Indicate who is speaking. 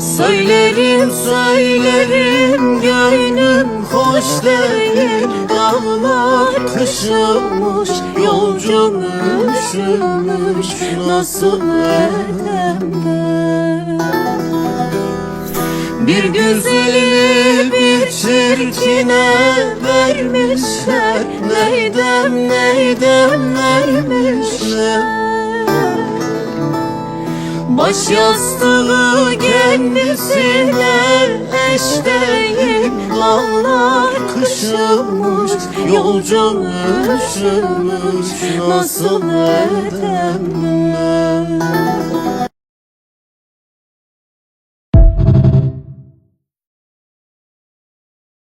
Speaker 1: Söylerim söylerim gönlüm hoş değil. Dağlar kış olmuş, yolcum üşümüş, nasıl edem ben? Bir güzeli bir çirkine vermişler, neydem neydem vermişler. Baş yastığı kendisine eş değil. Dağlar kış olmuş, yolcum üşümüş, nasıl edem ben?